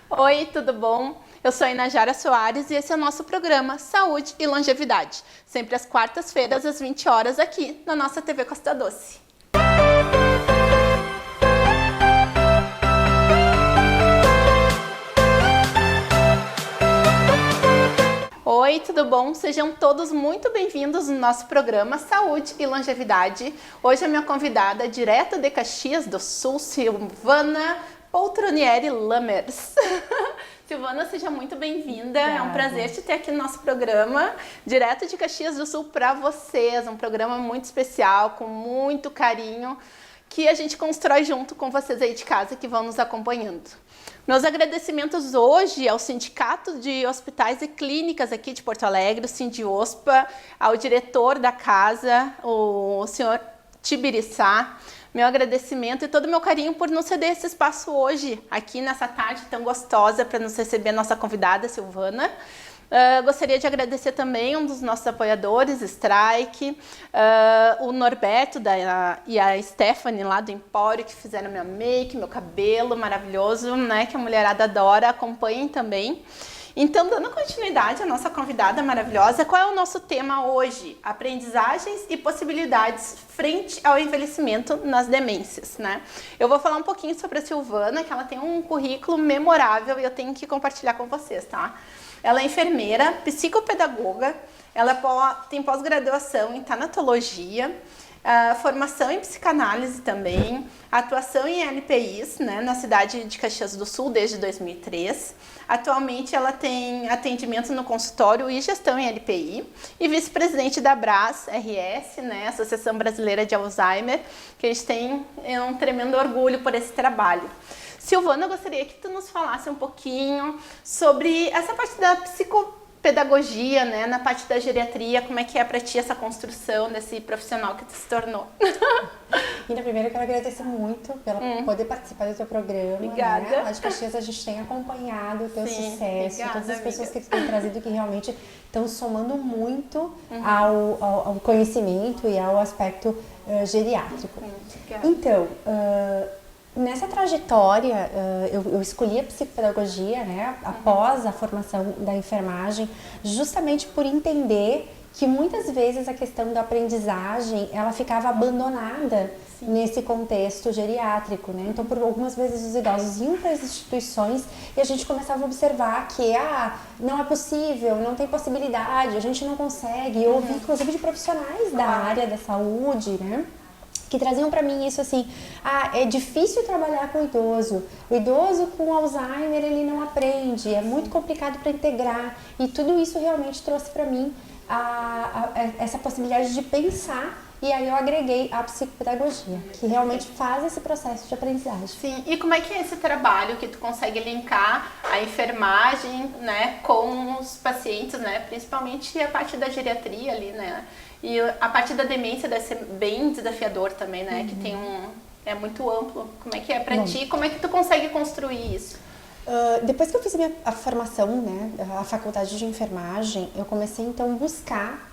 Oi, tudo bom? Eu sou a Inajara Soares e esse é o nosso programa Saúde e Longevidade, sempre às quartas-feiras às 20 horas aqui na nossa TV Costa Doce. Oi, tudo bom? Sejam todos muito bem-vindos no nosso programa Saúde e Longevidade. Hoje a minha convidada, direto de Caxias do Sul, Silvana Poltronieri Lammers. Silvana, seja muito bem-vinda. É um prazer te ter aqui no nosso programa, direto de Caxias do Sul para vocês. Um programa muito especial, com muito carinho, que a gente constrói junto com vocês aí de casa que vão nos acompanhando. Meus agradecimentos hoje ao Sindicato de Hospitais e Clínicas aqui de Porto Alegre, o Sindiospa, ao diretor da casa, o senhor Tibiriçá. Meu agradecimento e todo o meu carinho por nos ceder esse espaço hoje, aqui nessa tarde tão gostosa, para nos receber a nossa convidada, Silvana. Gostaria de agradecer também um dos nossos apoiadores, Strike, o Norberto e a Stephanie lá do Empório, que fizeram minha make, meu cabelo maravilhoso, né, que a mulherada adora. Acompanhem também. Então, dando continuidade à nossa convidada maravilhosa, qual é o nosso tema hoje? Aprendizagens e possibilidades frente ao envelhecimento nas demências, né? Eu vou falar um pouquinho sobre a Silvana, que ela tem um currículo memorável e eu tenho que compartilhar com vocês, tá? Ela é enfermeira, psicopedagoga, ela tem pós-graduação em tanatologia, formação em psicanálise também, atuação em LPIs, né, na cidade de Caxias do Sul desde 2003. Atualmente ela tem atendimento no consultório e gestão em LPI e vice-presidente da ABRAS RS, né, Associação Brasileira de Alzheimer, que a gente tem um tremendo orgulho por esse trabalho. Silvana, eu gostaria que tu nos falasse um pouquinho sobre essa parte da psicopedagogia, né, na parte da geriatria, como é que é para ti essa construção desse profissional que tu se tornou? Ina, primeiro eu quero agradecer muito pelo poder participar do teu programa. Obrigada. Né? Lá de Caxias a gente tem acompanhado o teu sucesso, obrigada, todas as pessoas amiga. que tu tem trazido que realmente estão somando muito ao conhecimento e ao aspecto geriátrico. Então, nessa trajetória, eu escolhi a psicopedagogia, né, após a formação da enfermagem, justamente por entender que muitas vezes a questão da aprendizagem, ela ficava abandonada nesse contexto geriátrico, né? Então, por algumas vezes os idosos iam para as instituições e a gente começava a observar que, não é possível, não tem possibilidade, a gente não consegue. Eu ouvi, inclusive, de profissionais da área da saúde, né, que traziam para mim isso assim, é difícil trabalhar com o idoso com Alzheimer ele não aprende, é muito complicado para integrar, e tudo isso realmente trouxe para mim essa possibilidade de pensar, e aí eu agreguei a psicopedagogia, que realmente faz esse processo de aprendizagem. Sim, e como é que é esse trabalho que tu consegue linkar a enfermagem, né, com os pacientes, né, principalmente a parte da geriatria ali, né, e a parte da demência deve ser bem desafiador também, né, que tem é muito amplo. Como é que é pra ti? Como é que tu consegue construir isso? Depois que eu fiz a formação, né, a faculdade de enfermagem, eu comecei então a buscar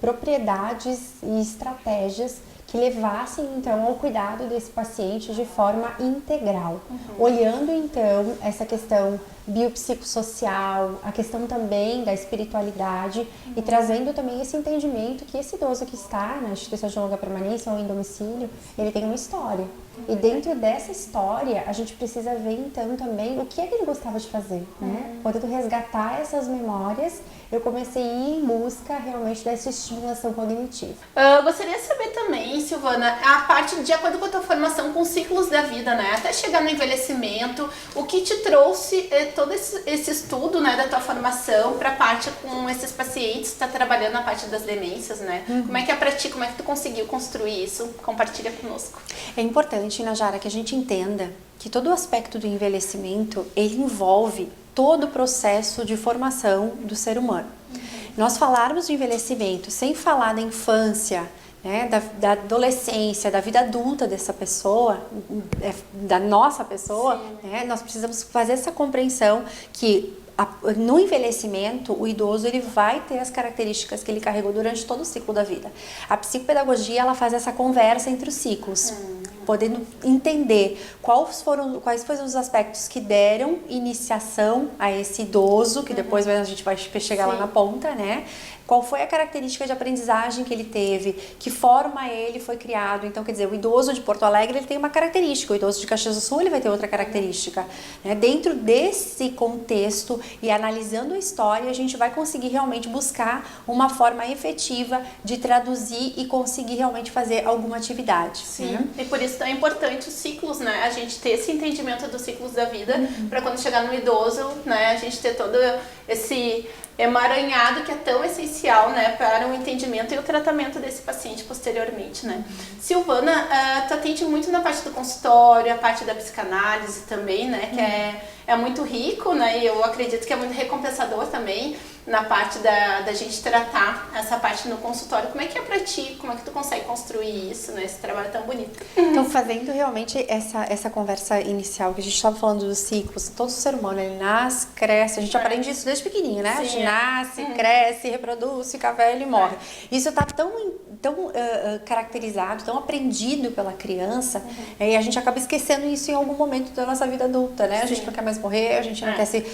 propriedades e estratégias que levassem então ao cuidado desse paciente de forma integral, olhando então essa questão biopsicossocial, a questão também da espiritualidade e trazendo também esse entendimento que esse idoso que está na instituição de longa permanência ou em domicílio, ele tem uma história. E dentro dessa história, a gente precisa ver então também o que é que ele gostava de fazer, né? Podendo resgatar essas memórias, eu comecei a ir em busca realmente dessa estimulação cognitiva. Eu gostaria de saber também, Silvana, a parte de acordo com a tua formação com ciclos da vida, né? Até chegar no envelhecimento, o que te trouxe todo esse estudo, né, da tua formação para a parte com esses pacientes que está trabalhando na parte das demências, né? Como é que é para ti? Como é que tu conseguiu construir isso? Compartilha conosco. É importante, Inajara, que a gente entenda que todo o aspecto do envelhecimento, ele envolve todo o processo de formação do ser humano. Nós falarmos de envelhecimento sem falar da infância, né, da adolescência, da vida adulta dessa pessoa, da nossa pessoa, né, nós precisamos fazer essa compreensão que no envelhecimento, o idoso ele vai ter as características que ele carregou durante todo o ciclo da vida. A psicopedagogia ela faz essa conversa entre os ciclos. podendo entender quais foram os aspectos que deram iniciação a esse idoso, que depois a gente vai chegar lá na ponta, né? Qual foi a característica de aprendizagem que ele teve, que forma ele foi criado. Então, quer dizer, o idoso de Porto Alegre ele tem uma característica, o idoso de Caxias do Sul ele vai ter outra característica. Né? Dentro desse contexto e analisando a história, a gente vai conseguir realmente buscar uma forma efetiva de traduzir e conseguir realmente fazer alguma atividade. Sim, né? E por isso é importante os ciclos, né? A gente ter esse entendimento dos ciclos da vida, para quando chegar no idoso, né? A gente ter todo esse emaranhado que é tão essencial, né, para o entendimento e o tratamento desse paciente posteriormente, né. Silvana, tu atende muito na parte do consultório, a parte da psicanálise também, né, que é muito rico, né, e eu acredito que é muito recompensador também na parte da gente tratar essa parte no consultório. Como é que é pra ti? Como é que tu consegue construir isso, né, esse trabalho tão bonito? Então, fazendo realmente essa conversa inicial, que a gente estava falando dos ciclos, todo ser humano, ele nasce, cresce, a gente aprende isso desde pequenininho, né? Sim, a gente nasce, cresce, reproduz, fica velho e morre. Isso tá tão caracterizado, tão aprendido pela criança, e a gente acaba esquecendo isso em algum momento da nossa vida adulta, né? A gente não quer mais morrer, a gente não quer se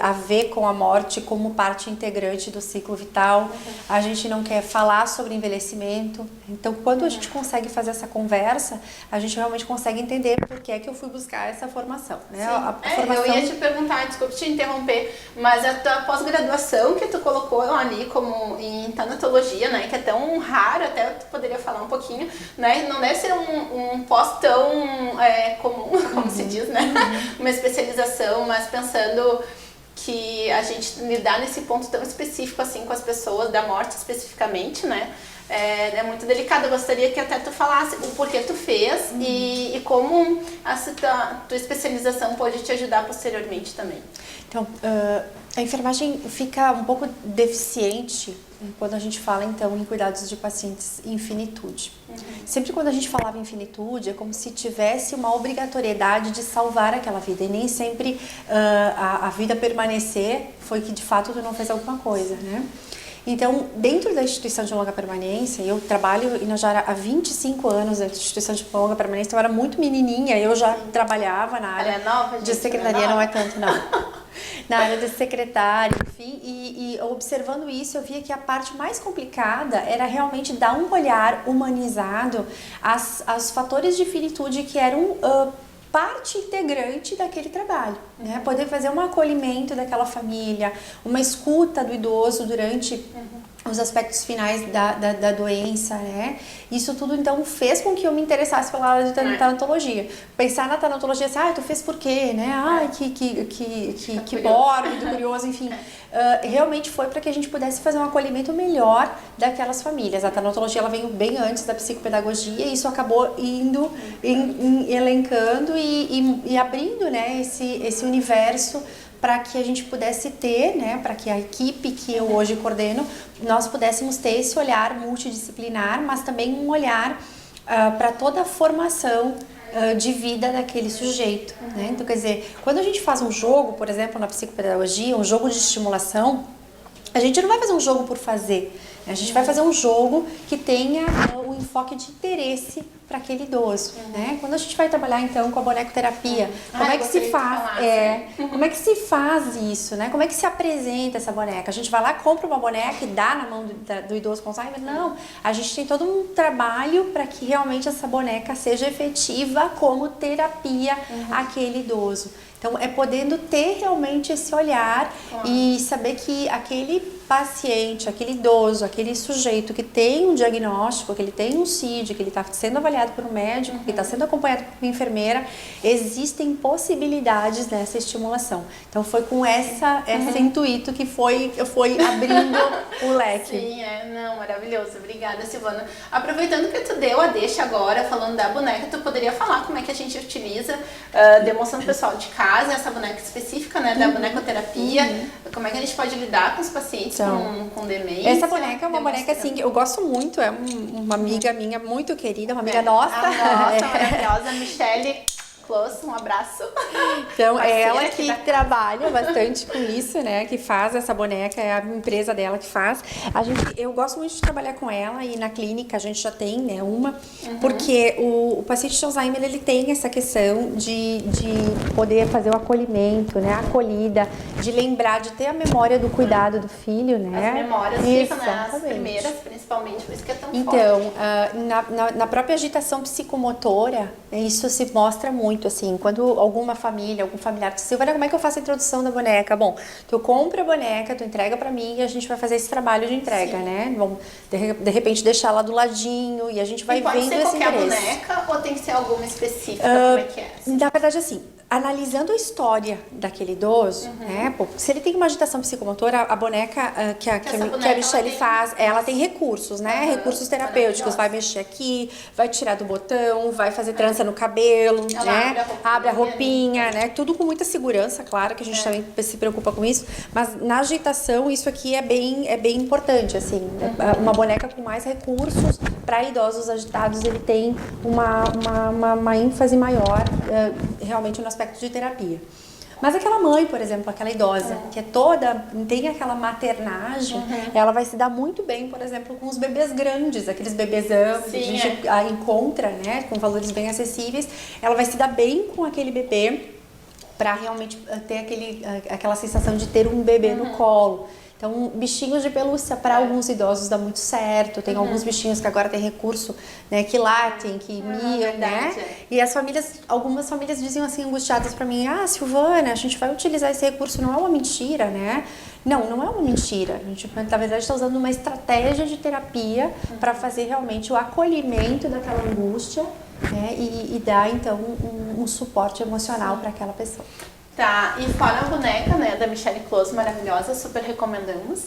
haver com a morte como parte integrante do ciclo vital, a gente não quer falar sobre envelhecimento. Então, quando a gente consegue fazer essa conversa, a gente realmente consegue entender por que é que eu fui buscar essa formação, né? A formação... Eu ia te perguntar, desculpa te interromper, mas a tua pós-graduação que tu colocou ali como em tanatologia, né, que é tão raro, até tu poderia falar um pouquinho, né, não deve ser um pós tão comum, como se diz, né, uma especialização, mas pensando que a gente lidar nesse ponto tão específico assim com as pessoas, da morte especificamente, né, é muito delicado. Eu gostaria que até tu falasse o porquê tu fez e como a tua especialização pode te ajudar posteriormente também. Então, a enfermagem fica um pouco deficiente quando a gente fala, então, em cuidados de pacientes em finitude. Sempre quando a gente falava em finitude, é como se tivesse uma obrigatoriedade de salvar aquela vida. E nem sempre a vida permanecer foi que, de fato, tu não fez alguma coisa, né? Então, dentro da instituição de longa permanência, eu trabalho em Inajara há 25 anos na instituição de longa permanência, então eu era muito menininha, eu já trabalhava na área de secretaria, não é tanto não. Na área de secretária, enfim, e observando isso, eu via que a parte mais complicada era realmente dar um olhar humanizado aos fatores de finitude que eram parte integrante daquele trabalho, né? Poder fazer um acolhimento daquela família, uma escuta do idoso durante os aspectos finais da doença, né? Isso tudo, então, fez com que eu me interessasse pela área de tanatologia. Pensar na tanatologia, assim, tu fez por quê, né? Ai, que mórbido, curioso, enfim. Realmente foi para que a gente pudesse fazer um acolhimento melhor daquelas famílias. A tanatologia, ela veio bem antes da psicopedagogia e isso acabou indo, elencando e abrindo, né, esse universo para que a gente pudesse ter, né, para que a equipe que eu hoje coordeno, nós pudéssemos ter esse olhar multidisciplinar, mas também um olhar para toda a formação de vida daquele sujeito, né? Então, quer dizer, quando a gente faz um jogo, por exemplo, na psicopedagogia, um jogo de estimulação, a gente não vai fazer um jogo por fazer, né? A gente vai fazer um jogo que tenha um enfoque de interesse para aquele idoso, né? Quando a gente vai trabalhar então com a bonecoterapia, como é que se faz? Como é que se faz isso, né? Como é que se apresenta essa boneca? A gente vai lá, compra uma boneca e dá na mão do idoso com Alzheimer? Não, a gente tem todo um trabalho para que realmente essa boneca seja efetiva como terapia àquele idoso. Então, é podendo ter realmente esse olhar e saber que aquele paciente, aquele idoso, aquele sujeito que tem um diagnóstico, que ele tem um CID, que ele está sendo avaliado por um médico, que está sendo acompanhado por uma enfermeira, existem possibilidades nessa estimulação. Então, foi com esse intuito que foi abrindo o leque. Sim, maravilhoso. Obrigada, Silvana. Aproveitando que tu deu a deixa agora, falando da boneca, tu poderia falar como é que a gente utiliza, demonstrando pro pessoal de casa, essa boneca específica, né, da bonecoterapia, como é que a gente pode lidar com os pacientes com demência. Essa boneca é uma boneca, assim, que eu gosto muito, uma amiga minha muito querida, uma amiga nossa. A nossa, maravilhosa, Michele Close, um abraço. Então, é ela Parceira aqui que da trabalha bastante com isso, né? Que faz essa boneca, é a empresa dela que faz. Eu gosto muito de trabalhar com ela e na clínica a gente já tem, né, uma, porque o paciente de Alzheimer, ele tem essa questão de poder fazer o acolhimento, né? A acolhida, de lembrar, de ter a memória do cuidado do filho, né? As memórias ficam, né? As primeiras, principalmente, por isso que é tão forte. Então, na própria agitação psicomotora, isso se mostra muito, assim, quando alguma família, algum familiar diz, Silvana, como é que eu faço a introdução da boneca? Bom, tu compra a boneca, tu entrega pra mim e a gente vai fazer esse trabalho de entrega, né? Vamos, de repente, deixar lá do ladinho e a gente vai vendo esse interesse. Pode ser qualquer boneca ou tem que ser alguma específica? Como é que é? Na verdade, assim, analisando a história daquele idoso, né? Pô, se ele tem uma agitação psicomotora, a boneca que a Michelle faz, ela tem recursos, né? Recursos terapêuticos. Vai mexer aqui, vai tirar do botão, vai fazer trança no cabelo, né? Abre a roupinha, né? Tudo com muita segurança, claro, que a gente também se preocupa com isso. Mas na agitação, isso aqui é bem importante, assim. Uma boneca com mais recursos para idosos agitados, ele tem uma ênfase maior, realmente no aspecto de terapia. Mas aquela mãe, por exemplo, aquela idosa, que é toda, tem aquela maternagem, ela vai se dar muito bem, por exemplo, com os bebês grandes, aqueles bebezão que a gente encontra, né, com valores bem acessíveis. Ela vai se dar bem com aquele bebê para realmente ter aquela sensação de ter um bebê no colo. Então, bichinhos de pelúcia para alguns idosos dá muito certo. Tem alguns bichinhos que agora tem recurso, né, que latem, que miam, né? E algumas famílias dizem assim, angustiadas para mim, Silvana, a gente vai utilizar esse recurso, não é uma mentira, né? Não é uma mentira. A gente, na verdade, está usando uma estratégia de terapia para fazer realmente o acolhimento daquela angústia, né? E dar, então, um suporte emocional para aquela pessoa. Tá, e fora a boneca, né, da Michelle Close, maravilhosa, super recomendamos.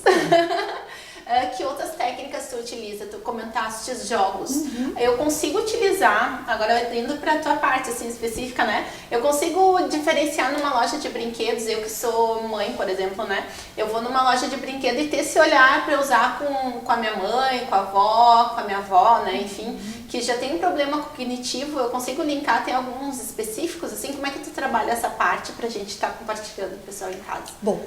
Que outras técnicas tu utiliza? Tu comentaste os jogos. Eu consigo utilizar, agora indo pra tua parte assim específica, né? Eu consigo diferenciar numa loja de brinquedos, eu que sou mãe, por exemplo, né? Eu vou numa loja de brinquedo e ter esse olhar pra usar com a minha mãe, com a avó, com a minha avó, né? Enfim, que já tem um problema cognitivo, eu consigo linkar, tem alguns específicos, assim, como é que tu trabalha essa parte pra gente estar compartilhando com o pessoal em casa? Bom,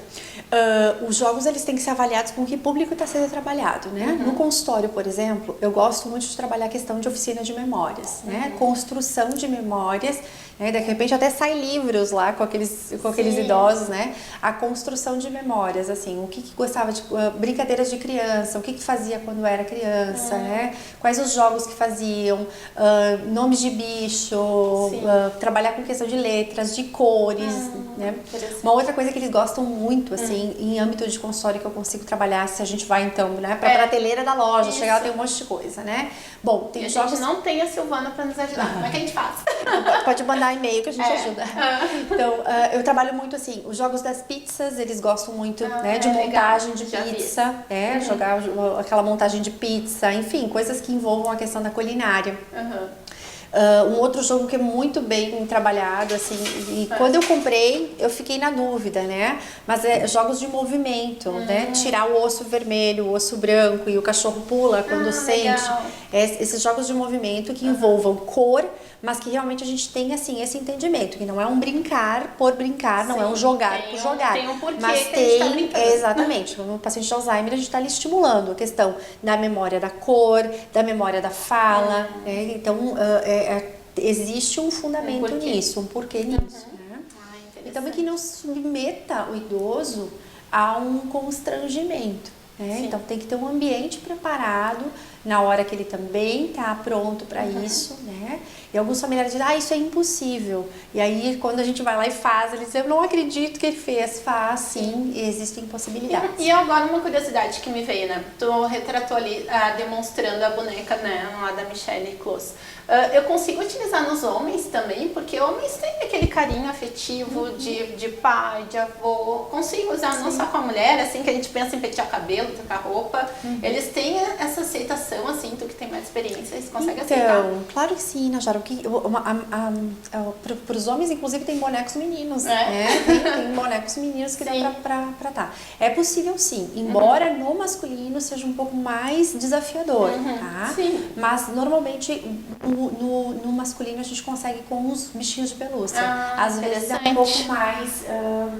os jogos, eles têm que ser avaliados com que público está sendo trabalhado, né? No consultório, por exemplo, eu gosto muito de trabalhar a questão de oficina de memórias, né? Construção de memórias, né? De repente até sai livros lá com aqueles idosos, né? A construção de memórias, assim, o que gostava de brincadeiras de criança, o que fazia quando era criança, né? Quais os jogos que faziam, nomes de bicho, trabalhar com questão de letras, de cores, né? Uma outra coisa que eles gostam muito, assim, em âmbito de consultório que eu consigo trabalhar, se a gente vai então, né, pra prateleira da loja, chegar lá tem um monte de coisa, né? Bom, tem jogos... A gente não tem a Silvana pra nos ajudar, como é que a gente faz? Pode mandar e-mail que a gente ajuda. Então, eu trabalho muito assim, os jogos das pizzas, eeles gostam muito, né, de montagem de pizza, jogar aquela montagem de pizza, enfim, coisas que envolvam a questão da culinária. Um outro jogo que é muito bem trabalhado, assim, e quando eu comprei, eu fiquei na dúvida, né? Mas jogos de movimento, né? Tirar o osso vermelho, o osso branco e o cachorro pula quando sente. Esses jogos de movimento que envolvam cor, mas que realmente a gente tem, assim, esse entendimento, que não é um brincar por brincar, não é um jogar por jogar. Tem um porquê mas que a gente tá brincando. Exatamente. No paciente de Alzheimer, a gente está ali estimulando a questão da memória da cor, da memória da fala, né? Então, existe um fundamento nisso, um porquê nisso. Né? E também que não submeta o idoso a um constrangimento. Né? Então tem que ter um ambiente preparado na hora que ele também está pronto para isso, né? E alguns familiares dizem, isso é impossível. E aí quando a gente vai lá e faz, eles dizem, eu não acredito que ele fez, faz sim, e existem possibilidades. E agora uma curiosidade que me veio, né? Tu retratou ali, demonstrando a boneca, né, lá da Michelle Close. Eu consigo utilizar nos homens também, porque homens têm aquele carinho afetivo de pai, de avô. Consigo usar não só com a mulher, assim, que a gente pensa em pentear cabelo, trocar roupa. Eles têm essa aceitação, assim, tu que tem mais experiência, eles conseguem aceitar? Então, claro que sim, Najara. Para os homens, inclusive, tem bonecos meninos, né? Tem bonecos meninos que dá pra tá. É possível sim, embora no masculino seja um pouco mais desafiador, tá? Sim. Mas, normalmente, um no masculino a gente consegue com os bichinhos de pelúcia. Às vezes é um pouco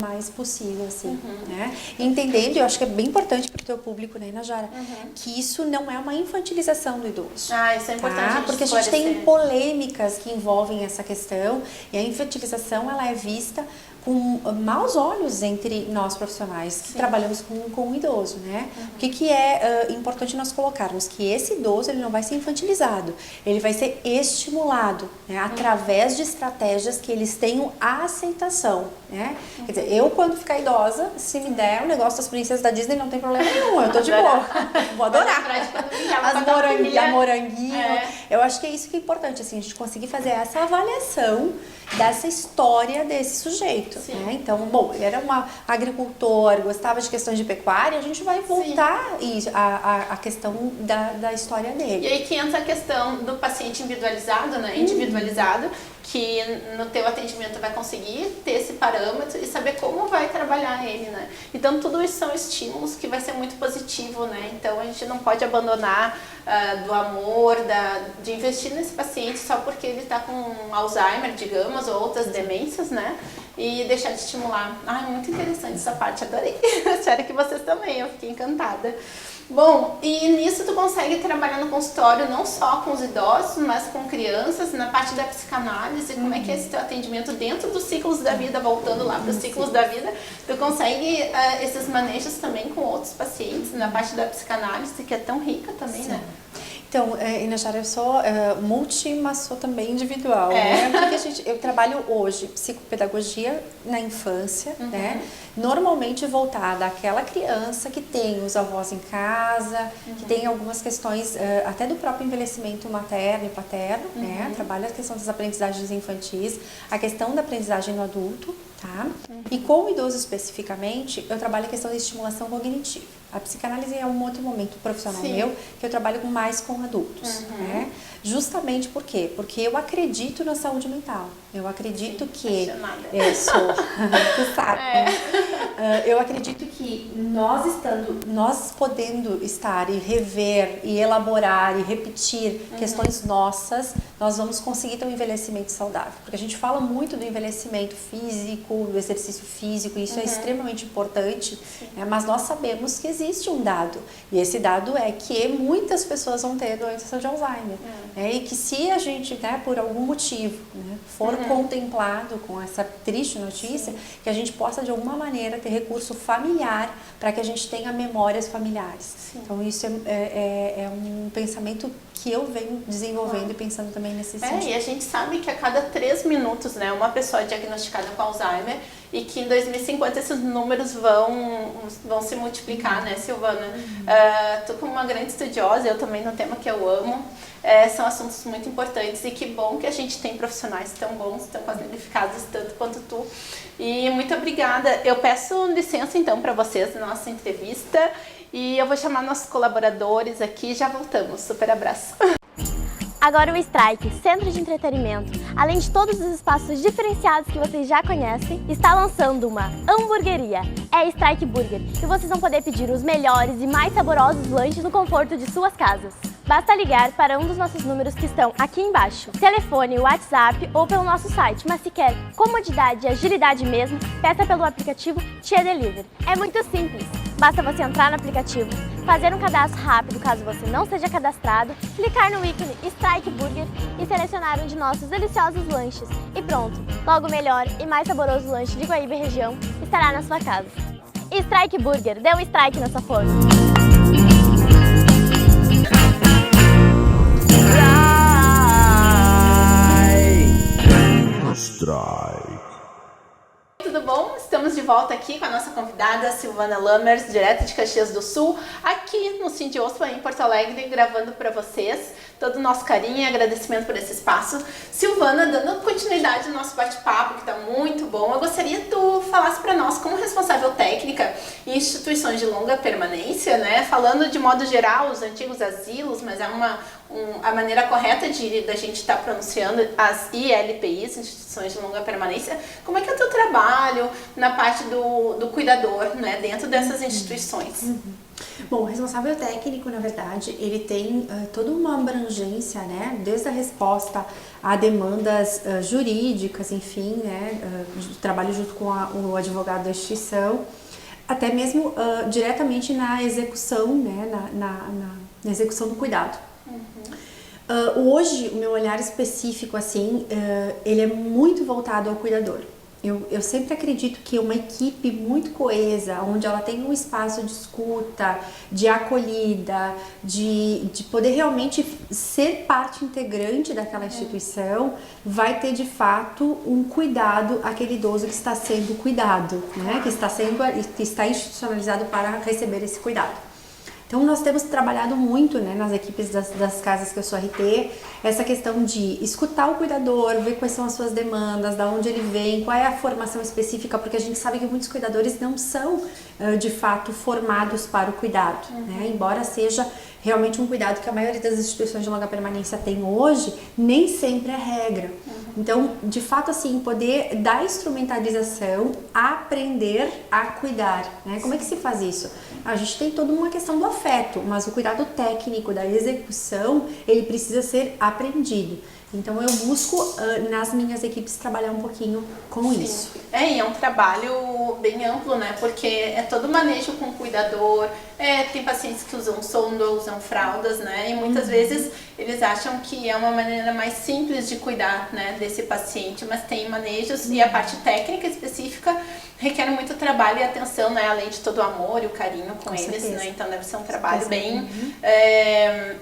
mais possível, assim, né? Entendendo, eu acho que é bem importante para o teu público, né, Inajara, que isso não é uma infantilização do idoso. Isso é importante. Porque a gente tem polêmicas que envolvem essa questão, e a infantilização ela é vista com maus olhos entre nós profissionais que trabalhamos com o idoso, né? O que é importante nós colocarmos? Que esse idoso ele não vai ser infantilizado, ele vai ser estimulado, né? Através de estratégias que eles tenham a aceitação, né? Quer dizer, eu quando ficar idosa, se me der o negócio das princesas da Disney, não tem problema nenhum, eu tô de boa, vou adorar. A moranguinho. Eu acho que é isso que é importante, assim, a gente conseguir fazer essa avaliação dessa história desse sujeito. Né? Então, bom, ele era um agricultor, gostava de questões de pecuária, a gente vai voltar a questão da história dele. E aí que entra a questão do paciente individualizado, né? Individualizado, que no teu atendimento vai conseguir ter esse parâmetro e saber como vai trabalhar ele, né? Então, tudo isso são estímulos que vai ser muito positivo, né? Então, a gente não pode abandonar do amor, de investir nesse paciente só porque ele está com Alzheimer, digamos, ou outras demências, né? E deixar de estimular. Muito interessante essa parte, adorei. Espero que vocês também, eu fiquei encantada. Bom, e nisso tu consegue trabalhar no consultório não só com os idosos, mas com crianças, na parte da psicanálise, como é que é esse teu atendimento dentro dos ciclos da vida, voltando lá para os ciclos da vida, tu consegue esses manejos também com outros pacientes, na parte da psicanálise, que é tão rica também, né? Então, Inajara, eu sou multi, mas sou também individual, né? Porque eu trabalho hoje psicopedagogia na infância, né? Normalmente voltada àquela criança que tem os avós em casa, que tem algumas questões até do próprio envelhecimento materno e paterno, né? Trabalho a questão das aprendizagens infantis, a questão da aprendizagem no adulto, tá? E com o idoso especificamente, eu trabalho a questão da estimulação cognitiva. A psicanálise é um outro momento profissional meu que eu trabalho mais com adultos, né? Justamente por quê? Porque eu acredito na saúde mental. Eu acredito que... tu sabe. Eu acredito que nós podendo estar e rever e elaborar e repetir questões nossas, nós vamos conseguir ter um envelhecimento saudável. Porque a gente fala muito do envelhecimento físico, do exercício físico, e isso é extremamente importante, né? Mas nós sabemos que existe um dado, e esse dado é que muitas pessoas vão ter doença de Alzheimer, né? E que se a gente, né, por algum motivo, né, for contemplado com essa triste notícia, que a gente possa de alguma maneira ter recurso familiar para que a gente tenha memórias familiares. Então isso é um pensamento que eu venho desenvolvendo e pensando também nesse sentido. E a gente sabe que a cada 3 minutos, né, uma pessoa é diagnosticada com Alzheimer, e que em 2050 esses números vão se multiplicar, né, Silvana? Tu como uma grande estudiosa, eu também no tema que eu amo, são assuntos muito importantes, e que bom que a gente tem profissionais tão bons, tão qualificados tanto quanto tu. E muito obrigada. Eu peço licença então para vocês na nossa entrevista, e eu vou chamar nossos colaboradores aqui e já voltamos. Super abraço. Agora o Strike, centro de entretenimento, além de todos os espaços diferenciados que vocês já conhecem, está lançando uma hamburgueria. É Strike Burger, e vocês vão poder pedir os melhores e mais saborosos lanches no conforto de suas casas. Basta ligar para um dos nossos números que estão aqui embaixo. Telefone, WhatsApp ou pelo nosso site, mas se quer comodidade e agilidade mesmo, peça pelo aplicativo Tia Delivery. É muito simples. Basta você entrar no aplicativo, fazer um cadastro rápido caso você não seja cadastrado, clicar no ícone Strike Burger e selecionar um de nossos deliciosos lanches. E pronto, logo o melhor e mais saboroso lanche de Guaíba e região estará na sua casa. Strike Burger, dê um strike na sua força. Strike. Tudo bom? Estamos de volta aqui com a nossa convidada Silvana Lammers, direto de Caxias do Sul, aqui no Sindiospa em Porto Alegre, gravando para vocês. Todo o nosso carinho e agradecimento por esse espaço. Silvana, dando continuidade no nosso bate-papo, que está muito bom, eu gostaria que tu falasse para nós, como responsável técnica em instituições de longa permanência, né? Falando de modo geral, os antigos asilos, mas é a maneira correta da gente estar pronunciando as ILPIs, instituições de longa permanência. Como é que é o teu trabalho na parte do cuidador, né? Dentro dessas instituições? Bom, o responsável técnico, na verdade, ele tem toda uma abrangência, né, desde a resposta a demandas jurídicas, enfim, né, trabalho junto com o advogado da instituição, até mesmo diretamente na execução, né, na execução do cuidado. Hoje, o meu olhar específico, assim, ele é muito voltado ao cuidador. Eu sempre acredito que uma equipe muito coesa, onde ela tem um espaço de escuta, de acolhida, de poder realmente ser parte integrante daquela instituição, vai ter de fato um cuidado àquele idoso que está sendo cuidado, né? Que está institucionalizado para receber esse cuidado. Então, nós temos trabalhado muito, né, nas equipes das casas que eu sou RT, essa questão de escutar o cuidador, ver quais são as suas demandas, de onde ele vem, qual é a formação específica, porque a gente sabe que muitos cuidadores não são, de fato, formados para o cuidado, né? Embora seja realmente um cuidado que a maioria das instituições de longa permanência tem hoje, nem sempre é regra. Então, de fato, assim, poder dar instrumentalização, aprender a cuidar, né? Como é que se faz isso? A gente tem toda uma questão do afeto, mas o cuidado técnico da execução, ele precisa ser aprendido. Então eu busco nas minhas equipes trabalhar um pouquinho com isso. E é um trabalho bem amplo, né? Porque é todo manejo com o cuidador, tem pacientes que usam sonda, usam fraldas, né? E muitas vezes eles acham que é uma maneira mais simples de cuidar, né, desse paciente, mas tem manejos e a parte técnica específica requer muito trabalho e atenção, né? Além de todo o amor e o carinho com eles, certeza. né? Então deve ser um trabalho bem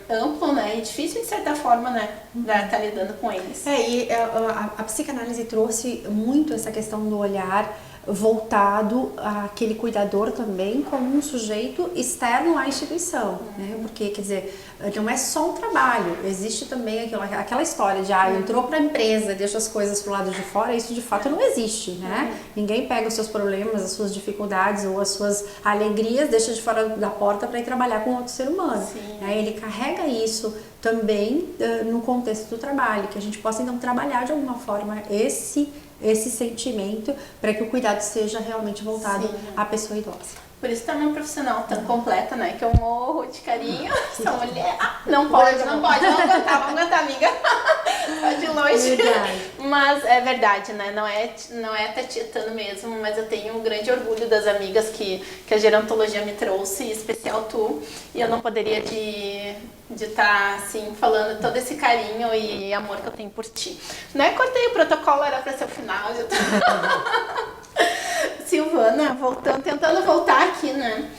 amplo, né? E difícil de certa forma, né? Estar lidando com eles. E a psicanálise trouxe muito essa questão do olhar voltado àquele cuidador também como um sujeito externo à instituição, né? Porque, quer dizer, não é só um trabalho, existe também aquela história de entrou para a empresa, deixa as coisas pro lado de fora, isso de fato não existe, né? Ninguém pega os seus problemas, as suas dificuldades ou as suas alegrias, deixa de fora da porta para ir trabalhar com outro ser humano, né? Ele carrega isso também no contexto do trabalho, que a gente possa então trabalhar de alguma forma esse sentimento para que o cuidado seja realmente voltado à pessoa idosa. Por isso também é uma profissional tão completa, né? Que eu morro de carinho. Essa mulher. Não pode, vamos aguentar, amiga. Tá de longe. Mas é verdade, né? Não é tietando mesmo, mas eu tenho um grande orgulho das amigas que a gerontologia me trouxe, em especial tu. E eu não poderia de estar, assim, falando todo esse carinho e amor que eu tenho por ti. Né? Cortei o protocolo, era pra ser o final. Silvana, tentando voltar aqui, né?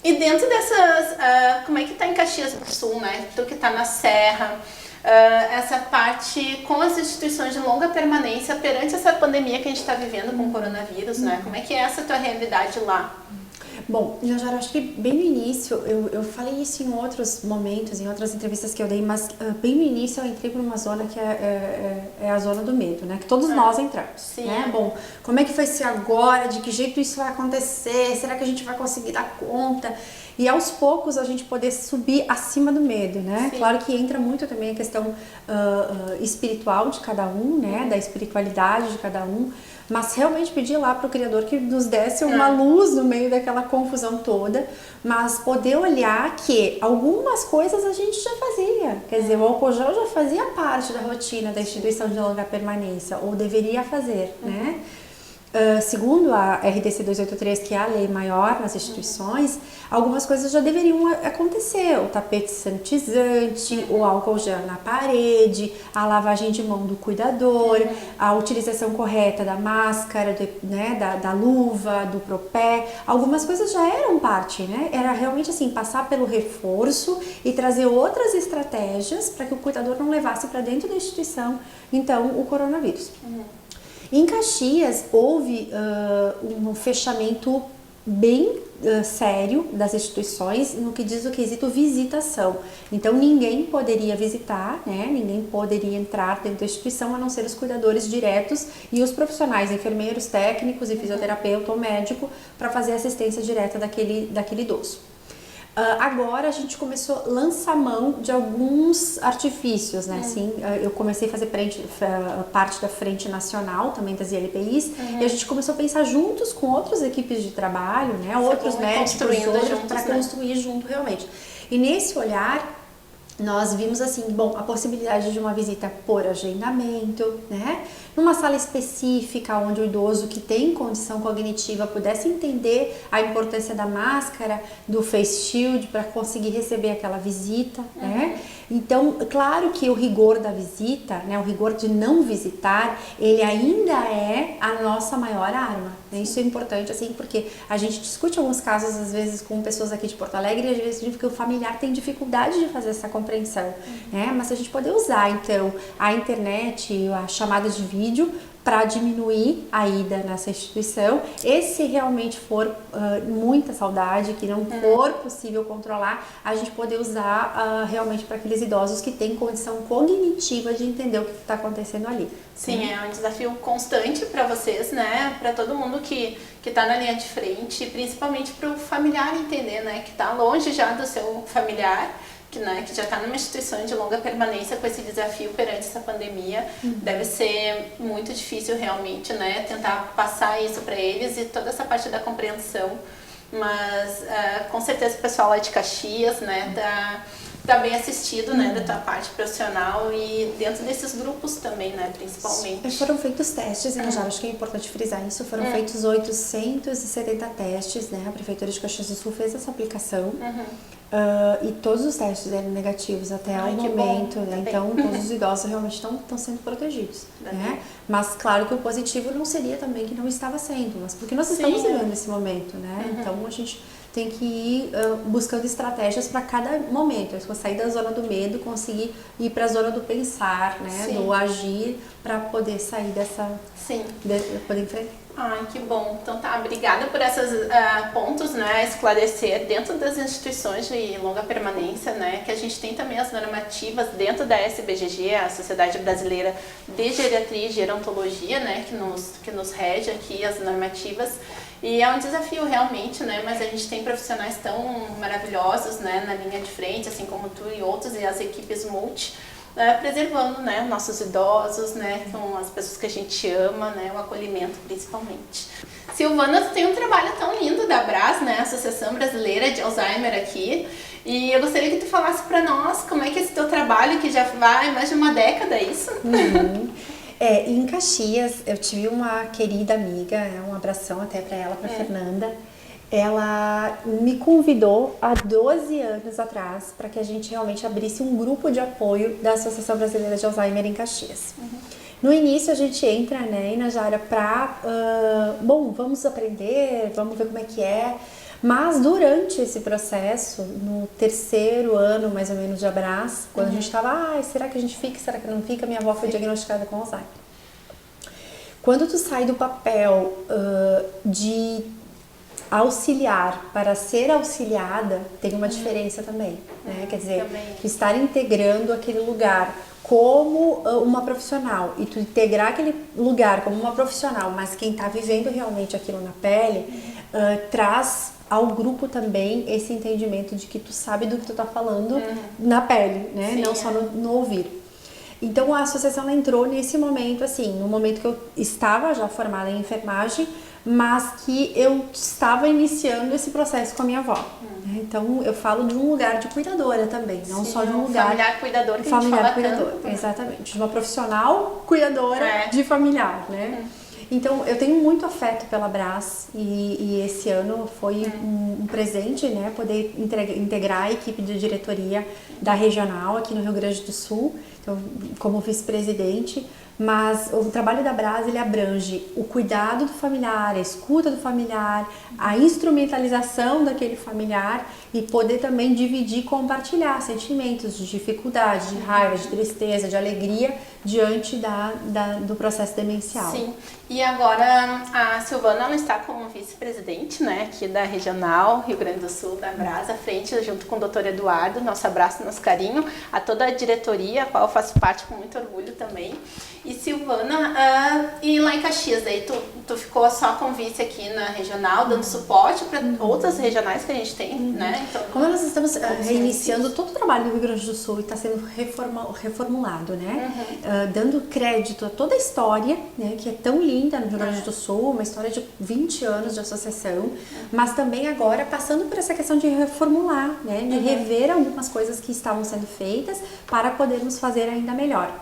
E dentro dessas, como é que tá em Caxias do Sul, né? Tu que tá na Serra, essa parte com as instituições de longa permanência perante essa pandemia que a gente está vivendo com o coronavírus, né? Como é que é essa tua realidade lá? Bom, eu acho que bem no início, eu falei isso em outros momentos, em outras entrevistas que eu dei, mas bem no início eu entrei por uma zona que é a zona do medo, né? Que todos nós entramos, Sim. né? Bom, como é que vai ser agora? De que jeito isso vai acontecer? Será que a gente vai conseguir dar conta? E aos poucos a gente poder subir acima do medo, né? Sim. Claro que entra muito também a questão espiritual de cada um, né? Da espiritualidade de cada um. Mas realmente pedir lá para o Criador que nos desse uma luz no meio daquela confusão toda, mas poder olhar que algumas coisas a gente já fazia. Quer dizer, o álcool gel já fazia parte da rotina da instituição de longa permanência, ou deveria fazer, né? Segundo a RDC 283, que é a lei maior nas instituições, algumas coisas já deveriam acontecer. O tapete sanitizante, o álcool gel na parede, a lavagem de mão do cuidador, a utilização correta da máscara, né, da luva, do propé. Algumas coisas já eram parte, né? Era realmente assim, passar pelo reforço e trazer outras estratégias para que o cuidador não levasse para dentro da instituição, então, o coronavírus. Em Caxias, houve um fechamento bem sério das instituições no que diz o quesito visitação. Então ninguém poderia visitar, né? Ninguém poderia entrar dentro da instituição a não ser os cuidadores diretos e os profissionais, enfermeiros, técnicos e fisioterapeuta ou médico para fazer assistência direta daquele idoso. Agora a gente começou a lançar mão de alguns artifícios, né? Assim, eu comecei a fazer parte da frente nacional também das ILPIs e a gente começou a pensar juntos com outras equipes de trabalho, né? Outros médicos, para construir junto realmente. E nesse olhar nós vimos assim, bom, a possibilidade de uma visita por agendamento, né? Numa sala específica onde o idoso que tem condição cognitiva pudesse entender a importância da máscara, do face shield para conseguir receber aquela visita, né? Então, claro que o rigor da visita, né, o rigor de não visitar, ele ainda é a nossa maior arma. Né? Isso é importante, assim, porque a gente discute alguns casos, às vezes, com pessoas aqui de Porto Alegre, e às vezes que o familiar tem dificuldade de fazer essa compreensão, né? Mas se a gente poder usar, então, a internet, a chamada de vídeo, para diminuir a ida nessa instituição, e se realmente for muita saudade, que não for possível controlar, a gente poder usar realmente para aqueles idosos que têm condição cognitiva de entender o que está acontecendo ali. Sim, é um desafio constante para vocês, né? Para todo mundo que está na linha de frente, principalmente para o familiar entender, né? Que está longe já do seu familiar, que já está numa instituição de longa permanência com esse desafio perante essa pandemia. Deve ser muito difícil realmente, né, tentar passar isso para eles e toda essa parte da compreensão, mas com certeza o pessoal lá de Caxias, né, tá bem assistido, né, da tua parte profissional e dentro desses grupos também, né, principalmente. Foram feitos testes, né, já acho que é importante frisar isso, foram feitos 870 testes, né, a Prefeitura de Caxias do Sul fez essa aplicação. E todos os testes eram negativos até o momento, né? Então todos os idosos realmente estão sendo protegidos, né? Mas claro que o positivo não seria também que não estava sendo, mas porque nós estamos vivendo esse momento, né? Então a gente tem que ir buscando estratégias para cada momento, sair da zona do medo, conseguir ir para a zona do pensar, né? Do agir, para poder sair dessa, poder enfrentar. Ai, que bom. Então tá, obrigada por esses pontos, né, esclarecer dentro das instituições de longa permanência, né, que a gente tem também as normativas dentro da SBGG, a Sociedade Brasileira de Geriatria e Gerontologia, né, que nos rege aqui as normativas. E é um desafio realmente, né, mas a gente tem profissionais tão maravilhosos, né, na linha de frente, assim como tu e outros, e as equipes multi, preservando, né, nossos idosos, né, com as pessoas que a gente ama, né, o acolhimento principalmente. Silvana, tu tem um trabalho tão lindo da ABRAS, né, Associação Brasileira de Alzheimer aqui, e eu gostaria que tu falasse para nós como é que é esse teu trabalho, que já vai mais de uma década, é isso? Em Caxias, eu tive uma querida amiga, um abração até para ela, para Fernanda. Ela me convidou há 12 anos atrás para que a gente realmente abrisse um grupo de apoio da Associação Brasileira de Alzheimer em Caxias. No início a gente entra, né, Inajara, para, vamos aprender, vamos ver como é que é. Mas durante esse processo, no 3º ano mais ou menos de ABRAS, quando a gente estava, será que a gente fica, será que não fica? Minha avó foi diagnosticada com Alzheimer. Quando tu sai do papel de auxiliar para ser auxiliada, tem uma diferença também, né? Quer dizer, tu estar integrando aquele lugar como uma profissional e tu integrar aquele lugar como uma profissional, mas quem está vivendo realmente aquilo na pele, traz ao grupo também esse entendimento de que tu sabe do que tu tá falando na pele, né? Não só no ouvir. Então a associação entrou nesse momento, assim, no momento que eu estava já formada em enfermagem, mas que eu estava iniciando esse processo com a minha avó. Então eu falo de um lugar de cuidadora também, não só de um lugar... Familiar cuidador, que familiar a gente fala cuidador, exatamente. De uma profissional cuidadora de familiar, né? Então eu tenho muito afeto pela ABRAS e esse ano foi um presente, né? Poder integrar a equipe de diretoria da regional aqui no Rio Grande do Sul, então, como vice-presidente. Mas o trabalho da ABRAS, ele abrange o cuidado do familiar, a escuta do familiar, a instrumentalização daquele familiar e poder também dividir e compartilhar sentimentos de dificuldade, de raiva, de tristeza, de alegria diante do processo demencial. Sim, e agora a Silvana ela está como vice-presidente, né, aqui da Regional Rio Grande do Sul, da Abrasa, à frente, junto com o Dr. Eduardo, nosso abraço, nosso carinho, a toda a diretoria, a qual eu faço parte com muito orgulho também. E Silvana, e lá em Caxias, daí tu ficou só com vice aqui na Regional, dando suporte para outras regionais que a gente tem, né? Então, como nós estamos reiniciando todo o trabalho do Rio Grande do Sul e está sendo reformulado, né? Dando crédito a toda a história, né, que é tão linda no Rio Grande do Sul, uma história de 20 anos de associação, mas também agora passando por essa questão de reformular, né, de rever algumas coisas que estavam sendo feitas para podermos fazer ainda melhor.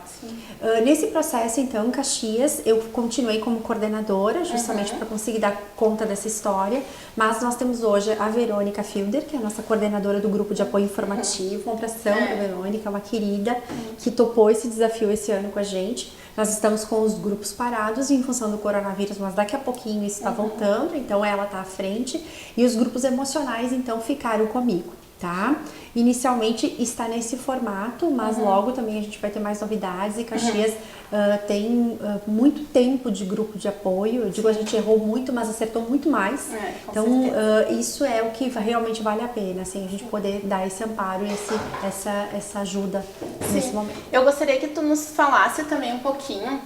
Nesse processo, então, em Caxias, eu continuei como coordenadora, justamente para conseguir dar conta dessa história, mas nós temos hoje a Verônica Fielder, que é a nossa coordenadora do grupo de apoio informativo, um abração para a Verônica, uma querida, que topou esse desafio esse ano com a gente. Nós estamos com os grupos parados em função do coronavírus, mas daqui a pouquinho isso está voltando, então ela está à frente, e os grupos emocionais, então, ficaram comigo, tá? Inicialmente está nesse formato, mas logo também a gente vai ter mais novidades, e Caxias tem muito tempo de grupo de apoio. Eu digo, a gente errou muito, mas acertou muito mais. Então isso é o que realmente vale a pena, assim, a gente poder dar esse amparo e essa ajuda nesse momento. Eu gostaria que tu nos falasse também um pouquinho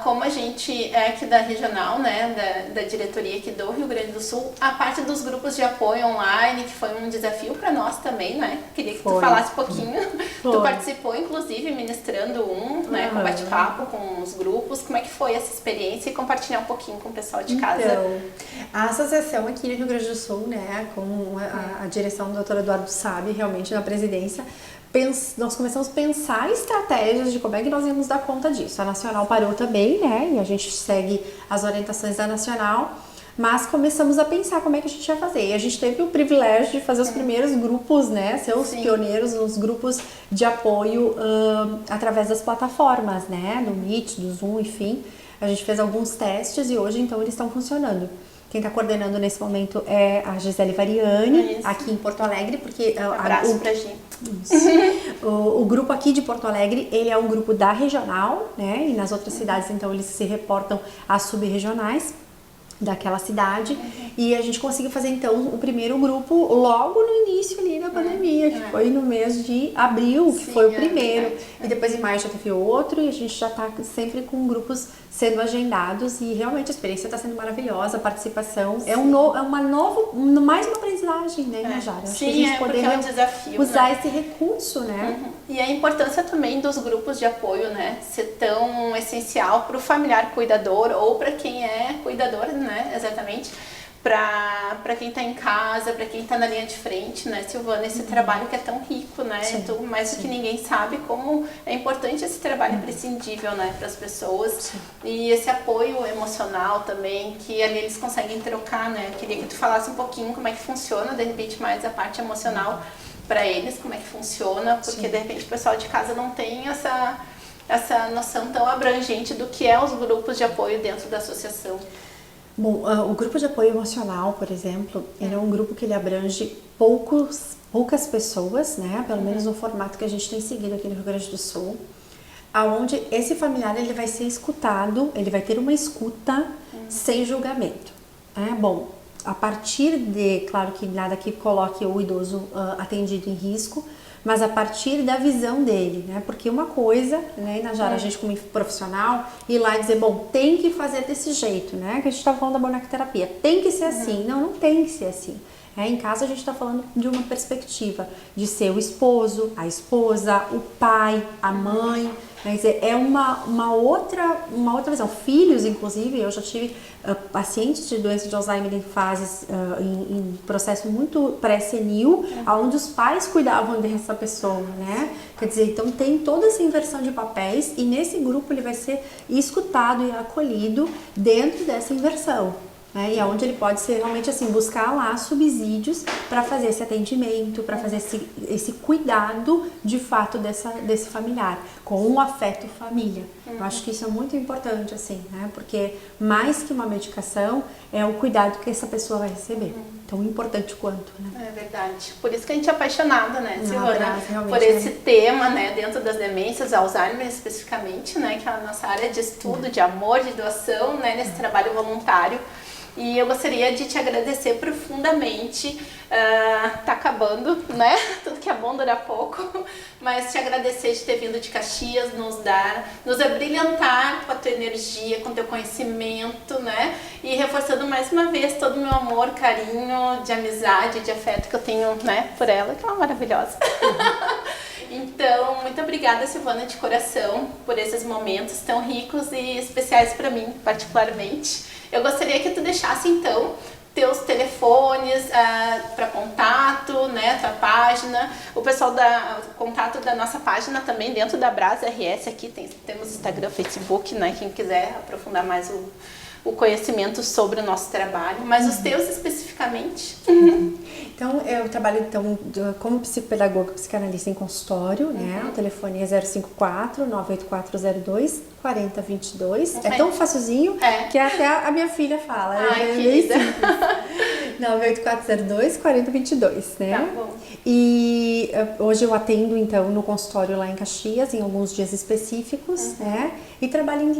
como a gente é aqui da regional, né, da diretoria aqui do Rio Grande do Sul, a parte dos grupos de apoio online, que foi um desafio para nós também, né? Queria que tu falasse um pouquinho. Tu participou, inclusive, ministrando né, com bate-papo com os grupos. Como é que foi essa experiência e compartilhar um pouquinho com o pessoal de casa? Então, a associação aqui no Rio Grande do Sul, né, com a direção do Dr. Eduardo Sabe, realmente na presidência, nós começamos a pensar estratégias de como é que nós íamos dar conta disso. A Nacional parou também, né, e a gente segue as orientações da Nacional, mas começamos a pensar como é que a gente ia fazer. E a gente teve o privilégio de fazer os primeiros grupos, né, ser os pioneiros nos grupos de apoio através das plataformas, né, do Meet, do Zoom, enfim. A gente fez alguns testes e hoje, então, eles estão funcionando. Quem está coordenando nesse momento é a Gisele Variani, aqui em Porto Alegre, porque abraço pra gente. O grupo aqui de Porto Alegre, ele é um grupo da regional, né? E nas outras cidades, então, eles se reportam às subregionais daquela cidade. E a gente conseguiu fazer, então, o primeiro grupo logo no início ali da pandemia, que foi no mês de abril, que foi o primeiro. E depois em maio já teve outro, e a gente já está sempre com grupos sendo agendados, e realmente a experiência está sendo maravilhosa, a participação é mais uma aprendizagem, né, Najara? Acho que a gente poder é um desafio, usar esse recurso, né? E a importância também dos grupos de apoio, né, ser tão essencial para o familiar cuidador ou para quem é cuidador, né, exatamente, para quem está em casa, para quem está na linha de frente, né, Silvana, esse trabalho que é tão rico, né, tu mais do que ninguém sabe como é importante esse trabalho imprescindível, né, para as pessoas, e esse apoio emocional também, que ali eles conseguem trocar, né. Queria que tu falasse um pouquinho como é que funciona, de repente, mais a parte emocional para eles, como é que funciona, porque de repente o pessoal de casa não tem essa noção tão abrangente do que é os grupos de apoio dentro da associação. Bom, o grupo de apoio emocional, por exemplo, ele é um grupo que ele abrange poucas pessoas, né? Pelo menos no formato que a gente tem seguido aqui no Rio Grande do Sul, aonde esse familiar ele vai ser escutado, ele vai ter uma escuta sem julgamento. Bom, a partir de, claro que nada que coloque o idoso atendido em risco, mas a partir da visão dele, né? Porque uma coisa, né, Najara, a gente como profissional, ir lá e dizer, bom, tem que fazer desse jeito, né? Que a gente está falando da bonecoterapia, tem que ser assim. Não tem que ser assim. Em casa a gente está falando de uma perspectiva de ser o esposo, a esposa, o pai, a mãe, né? Quer dizer, é uma outra visão. Filhos, inclusive, eu já tive pacientes de doença de Alzheimer em fases, em processo muito pré-senil, onde os pais cuidavam dessa pessoa, né? Quer dizer, então tem toda essa inversão de papéis, e nesse grupo ele vai ser escutado e acolhido dentro dessa inversão. né? E aonde ele pode ser realmente assim, buscar lá subsídios para fazer esse atendimento, para fazer esse cuidado de fato desse familiar, com um afeto família. Eu acho que isso é muito importante, assim, né? Porque mais que uma medicação, é o cuidado que essa pessoa vai receber. Tão importante quanto, né? É verdade. Por isso que a gente é apaixonada, né, Silvana, realmente, por esse tema, né, dentro das demências, Alzheimer especificamente, né, que é a nossa área de estudo, de amor, de doação, né, nesse trabalho voluntário. E eu gostaria de te agradecer profundamente. Tá acabando, né? Tudo que é bom dura pouco. Mas te agradecer de ter vindo de Caxias, nos abrilhantar com a tua energia, com o teu conhecimento, né? E reforçando mais uma vez todo o meu amor, carinho, de amizade, de afeto que eu tenho, né, por ela, que é uma maravilhosa. Então, muito obrigada, Silvana, de coração, por esses momentos tão ricos e especiais para mim, particularmente. Eu gostaria que tu deixasse, então, teus telefones para contato, né, tua página, o pessoal contato da nossa página também dentro da Brasa RS, aqui temos Instagram, Facebook, né, quem quiser aprofundar mais o conhecimento sobre o nosso trabalho, mas os teus especificamente. Então, eu trabalho como psicopedagoga psicanalista em consultório, né? O telefone é 054-98402-4022. É tão facilzinho que até a minha filha fala. Ai, querida. 98402-4022, né? Tá bom. E hoje eu atendo, então, no consultório lá em Caxias, em alguns dias específicos, né? E trabalho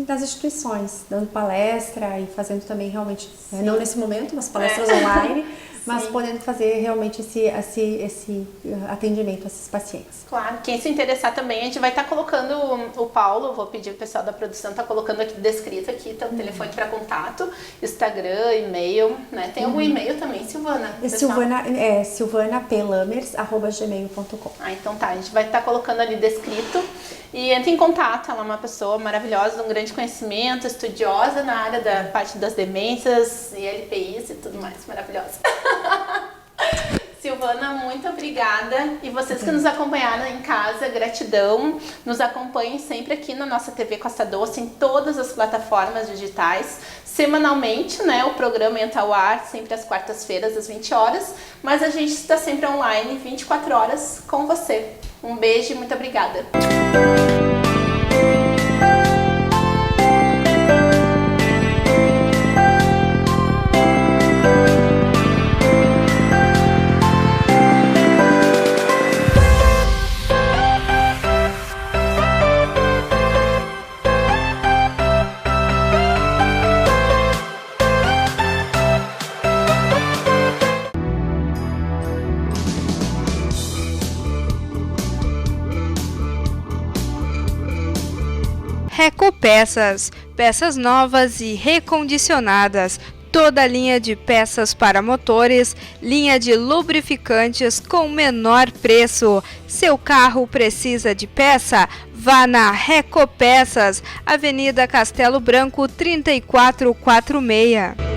nas instituições, dando palestra e fazendo também realmente, não nesse momento, mas palestras online, mas podendo fazer realmente esse atendimento a esses pacientes. Claro, quem se interessar também, a gente vai estar colocando o Paulo, vou pedir o pessoal da produção, tá colocando aqui descrito aqui, o telefone para contato, Instagram, e-mail, né? Tem algum e-mail também, Silvana? silvanaplamers@gmail.com. Então tá, a gente vai estar colocando ali descrito e entre em contato, ela é uma pessoa maravilhosa, de um grande conhecimento, estudiosa na área da parte das demências e LPIs e tudo mais, maravilhosa. Silvana, muito obrigada. E vocês que nos acompanharam em casa, gratidão. Nos acompanhem sempre aqui na nossa TV Costa Doce, em todas as plataformas digitais. Semanalmente, né, o programa entra ao ar, sempre às quartas-feiras, às 20 horas. Mas a gente está sempre online, 24 horas, com você. Um beijo e muito obrigada. Recopeças, peças novas e recondicionadas, toda a linha de peças para motores, linha de lubrificantes com menor preço. Seu carro precisa de peça? Vá na Recopeças, Avenida Castelo Branco 3446.